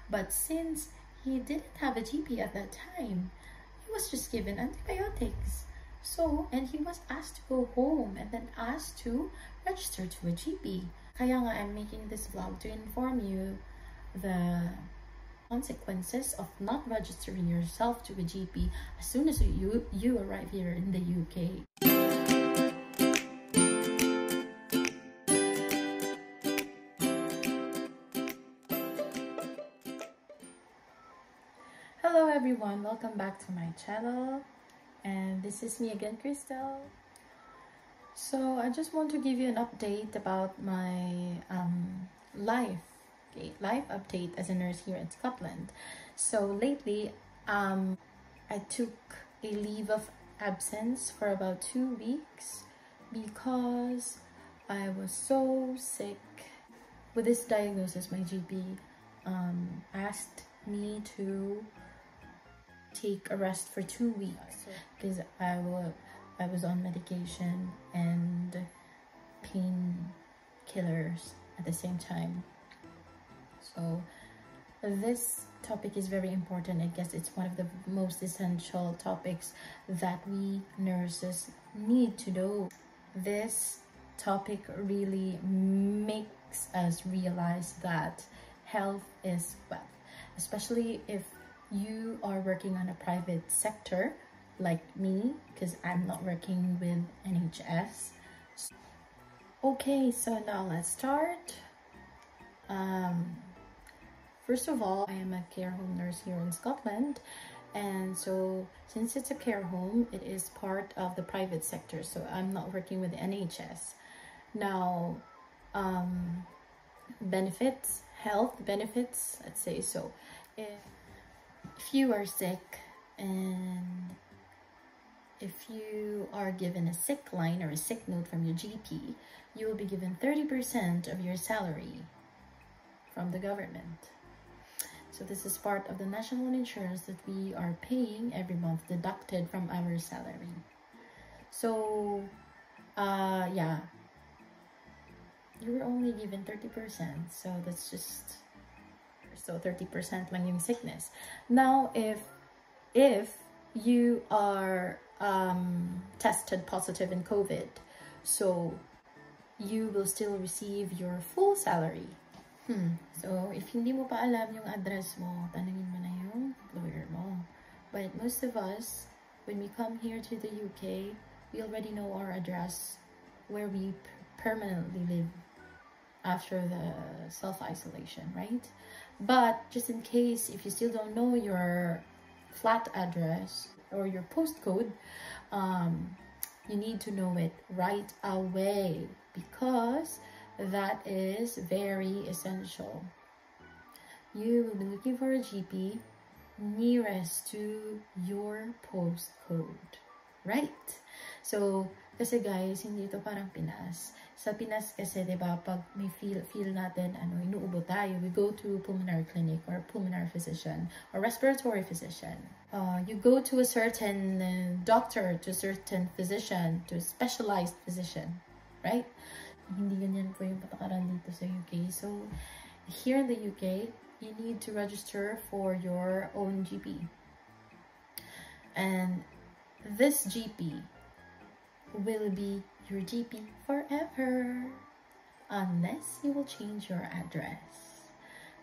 But since he didn't have a GP at that time, he was just given antibiotics. So, and he was asked to go home and then asked to register to a GP. Kaya nga, I'm making this vlog to inform you the consequences of not registering yourself to a GP as soon as you arrive here in the UK. Hello everyone, welcome back to my channel, and this is me again, Kristel. So I just want to give you an update about my life update as a nurse here in Scotland. So lately I took a leave of absence for about 2 weeks because I was so sick. With this diagnosis, my GP asked me to take a rest for 2 weeks because I was on medication and painkillers at the same time. So this topic is very important. I guess it's one of the most essential topics that we nurses need to know. This topic really makes us realize that health is wealth, especially if you are working on a private sector like me, because I'm not working with NHS. Okay, so now let's start. First of all, I am a care home nurse here in Scotland, and so since it's a care home, it is part of the private sector, so I'm not working with the NHS. Now, benefits, health benefits, let's say so. If you are sick and if you are given a sick line or a sick note from your GP, you will be given 30% of your salary from the government. So this is part of the national insurance that we are paying every month, deducted from our salary. So yeah, you were only given 30%, so that's just, so 30% lang yung sickness. Now if you are tested positive in COVID, so you will still receive your full salary. So if hindi mo pa alam yung address mo, tanungin mo na yung employer mo. But most of us, when we come here to the UK, we already know our address where we permanently live after the self-isolation, right? But just in case, if you still don't know your flat address or your postcode, you need to know it right away because that is very essential. You will be looking for a GP nearest to your postcode, right? So, kasi guys, hindi ito parang Pinas. Sa Pinas kasi, diba, pag may feel natin, inuubo tayo, we go to pulmonary clinic or pulmonary physician or respiratory physician. You go to a certain doctor, to a certain physician, to a specialized physician, right? Hindi ganyan po yung patakaran dito sa UK. So, here in the UK, you need to register for your own GP. And this GP will be your GP forever unless you will change your address.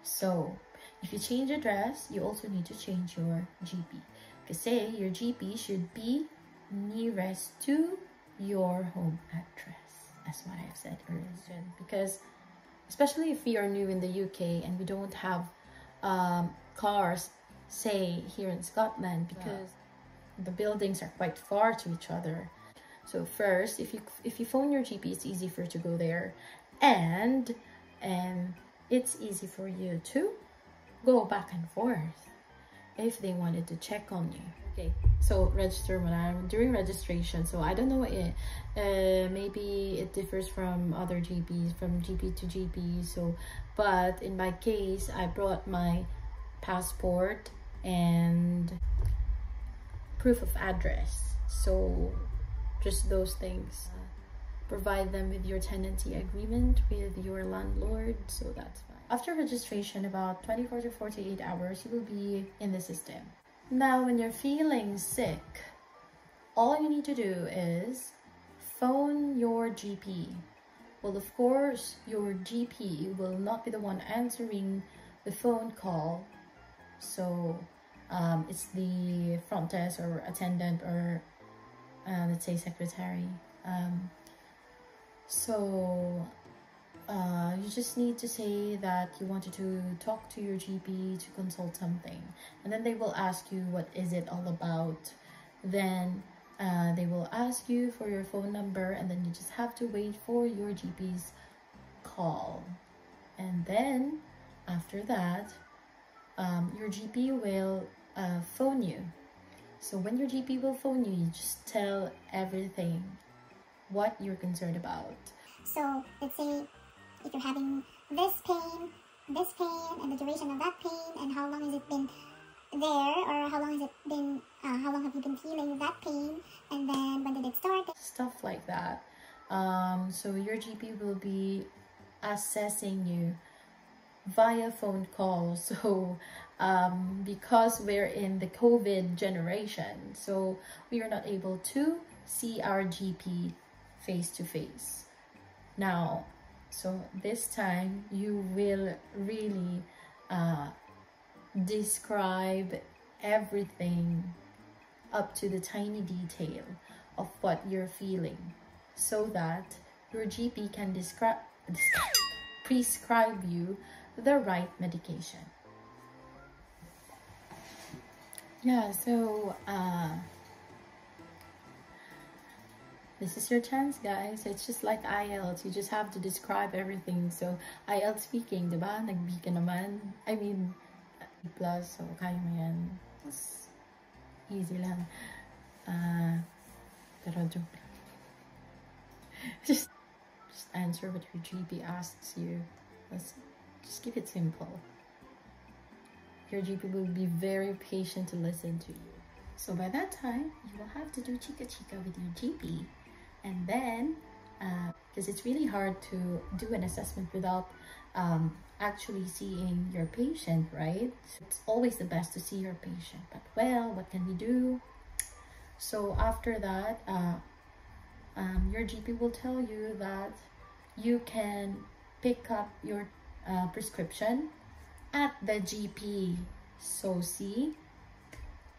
So, if you change address, you also need to change your GP. Kasi your GP should be nearest to your home address. That's what I've said earlier. Because especially if we are new in the UK and we don't have cars, say here in Scotland, because the buildings are quite far to each other. So first, if you phone your GP, it's easy for you to go there, and it's easy for you to go back and forth if they wanted to check on you. Okay, so register during registration. So I don't know, maybe it differs from other GPs, from GP to GP. So, but in my case, I brought my passport and proof of address. So just those things. Provide them with your tenancy agreement with your landlord, so that's fine. after registration, about 24 to 48 hours, you will be in the system. Now, when you're feeling sick, all you need to do is phone your GP. Well, of course, your GP will not be the one answering the phone call. So it's the front desk or attendant or let's say secretary. You just need to say that you wanted to talk to your GP to consult something, and then they will ask you what is it all about. Then they will ask you for your phone number, and then you just have to wait for your GP's call. And then after that, your GP will phone you. So when your GP will phone you, you just tell everything what you're concerned about. So let's say if you're having this pain, and the duration of that pain, and how long has it been there, or how long have you been feeling that pain, and then when did it start? Stuff like that. So your GP will be assessing you via phone call. So because we're in the COVID generation, so we are not able to see our GP face to face. Now, so this time you will really describe everything up to the tiny detail of what you're feeling, so that your GP can prescribe you the right medication. Yeah, so this is your chance, guys. It's just like IELTS. You just have to describe everything. So IELTS speaking, diba? Nag-B ka naman. I mean, plus, so kaya mo yan. It's easy lang. Pero joke lang. Just answer what your GP asks you. Just keep it simple. Your GP will be very patient to listen to you. So by that time, you will have to do chika-chika with your GP. And then, because it's really hard to do an assessment without actually seeing your patient, right? So it's always the best to see your patient. But well, what can we do? So after that, your GP will tell you that you can pick up your prescription at the GP. So see,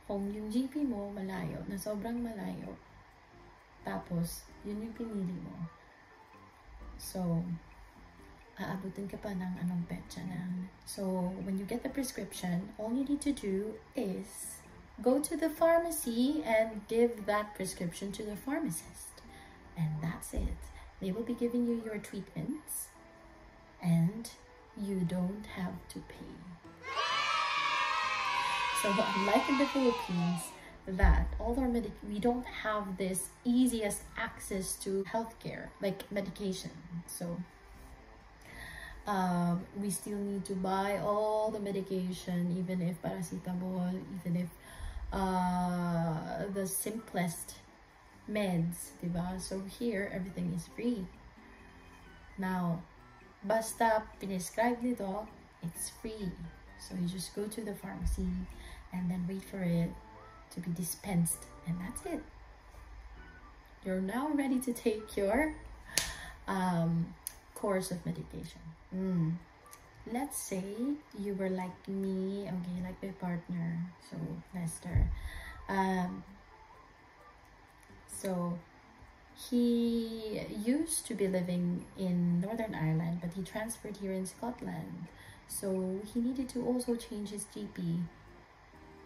kung yung GP mo malayo, na sobrang malayo, tapos yun yung pinili mo, so aabutin ka pa ng anong petsa na. So when you get the prescription, all you need to do is go to the pharmacy and give that prescription to the pharmacist, and that's it. They will be giving you your treatments, and you don't have to pay. So unlike in the Philippines, that all our we don't have this easiest access to healthcare, like medication. So we still need to buy all the medication, even if paracetamol, even if the simplest meds, diba? So here, everything is free. Now, basta pinescribe nito, it's free. So you just go to the pharmacy and then wait for it to be dispensed, and that's it. You're now ready to take your course of medication. Let's say you were like me, okay, like my partner, so Lester. So he used to be living in Northern Ireland, but he transferred here in Scotland. So he needed to also change his GP,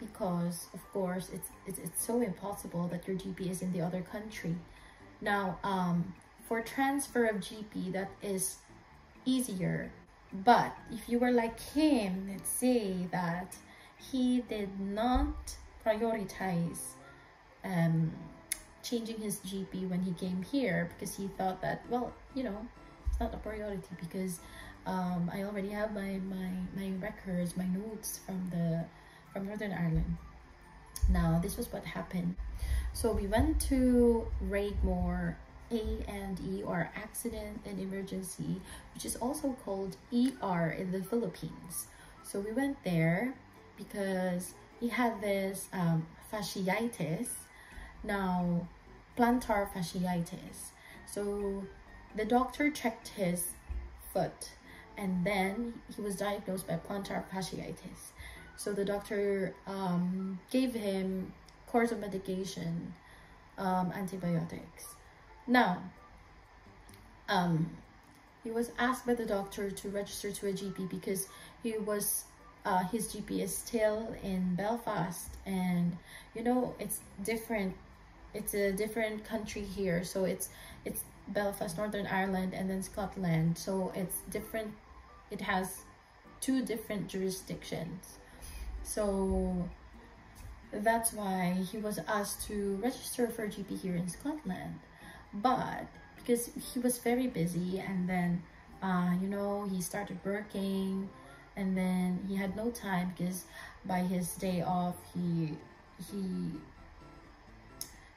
because of course it's so impossible that your GP is in the other country. Now for transfer of GP, that is easier. But if you were like him, let's say that he did not prioritize changing his GP when he came here, because he thought that, well, you know, it's not a priority because I already have my records, my notes from Northern Ireland. Now this was what happened. So we went to Raigmore A&E, or accident and emergency, which is also called ER in the Philippines. So we went there because he had this fasciitis, now plantar fasciitis. So the doctor checked his foot, and then he was diagnosed by plantar fasciitis. So the doctor gave him course of medication, antibiotics. Now, he was asked by the doctor to register to a GP because he was his GP is still in Belfast, and you know, it's different. It's a different country here, so it's Belfast, Northern Ireland, and then Scotland. So it's different. It has two different jurisdictions. So that's why he was asked to register for a GP here in Scotland. But because he was very busy, and then you know, he started working, and then he had no time because by his day off he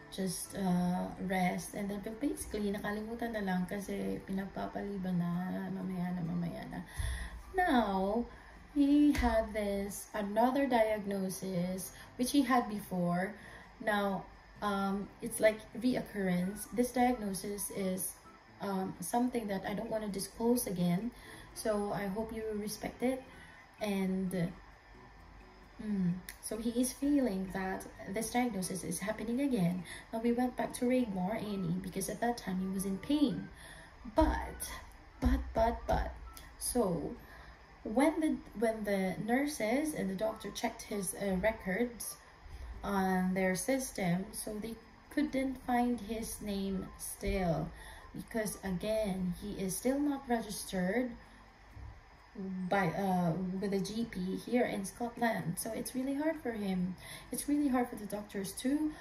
just rest, and then basically nakalimutan na lang kasi pinagpapaliban na, mamaya na. Now he had this another diagnosis which he had before. Now it's like reoccurrence. This diagnosis is something that I don't want to disclose again, so I hope you respect it. And so he is feeling that this diagnosis is happening again. Now we went back to Raigmore A&E because at that time he was in pain. But so when the nurses and the doctor checked his records on their system, so they couldn't find his name still, because again, he is still not registered by with a GP here in Scotland. So it's really hard for him. It's really hard for the doctors to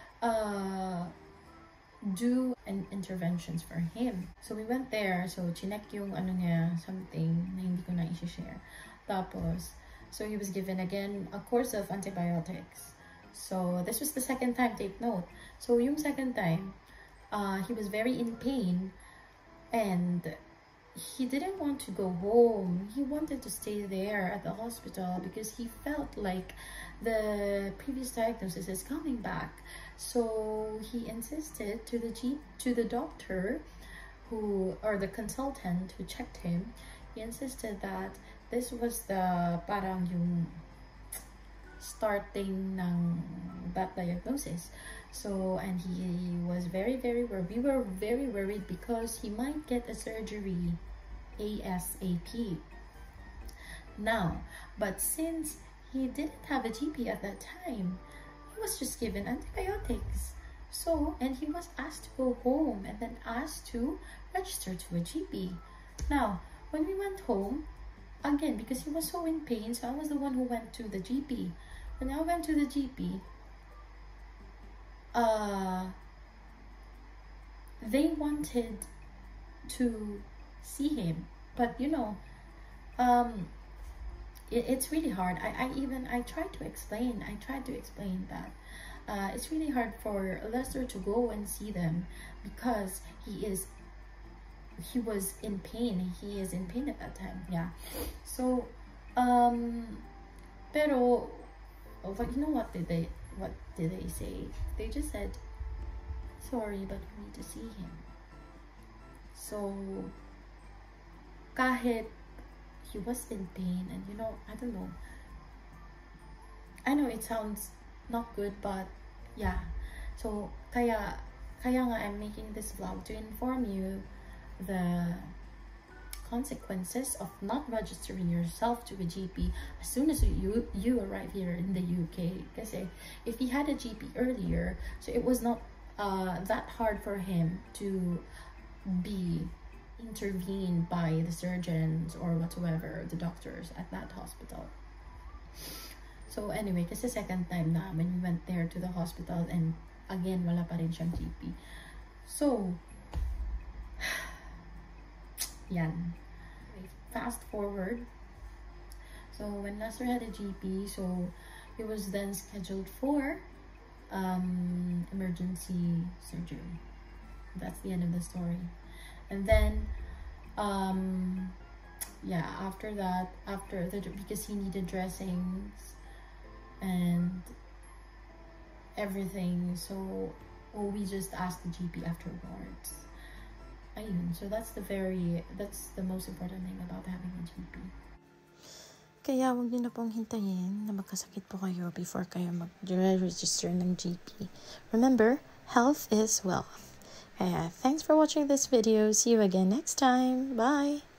do interventions for him. So we went there, so chinek yung ano niya, something na hindi ko na i-share. Tapos, so he was given again a course of antibiotics. So this was the second time, take note. So yung second time, he was very in pain, and he didn't want to go home. He wanted to stay there at the hospital because he felt like the previous diagnosis is coming back. So he insisted to the doctor or the consultant who checked him. He insisted that this was the parang yung starting ng that diagnosis. So, and he was very worried. We were very worried because he might get a surgery ASAP. Now, but since he didn't have a GP at that time, he was just given antibiotics. So, and he was asked to go home and then asked to register to a GP. Now, when we went home, again, because he was so in pain, so I was the one who went to the GP. When I went to the GP, they wanted to see him, but you know, it's really hard. I tried to explain that it's really hard for Lester to go and see them because he was in pain. He is in pain at that time. Yeah. So pero you know what did they say? They just said, sorry, but we need to see him. So kahit he was in pain, and you know, I don't know, I know it sounds not good, but yeah. So kaya nga I'm making this vlog to inform you the consequences of not registering yourself to a GP as soon as you arrive here in the UK. Because if he had a GP earlier, so it was not that hard for him to be intervened by the surgeons or whatsoever, the doctors at that hospital. So anyway, kasi second time na when we went there to the hospital, and again wala pa rin siyang GP. So yan. Fast forward. So when Lester had a GP, so he was then scheduled for emergency surgery. That's the end of the story. And then yeah, after that, because he needed dressings and everything, so we just asked the GP afterwards. Ayun, so that's the most important thing about having a GP. Kaya huwag niyo na pong hintayin na magkasakit po kayo before kayo mag-register ng GP. Remember, health is wealth. Kaya thanks for watching this video. See you again next time. Bye!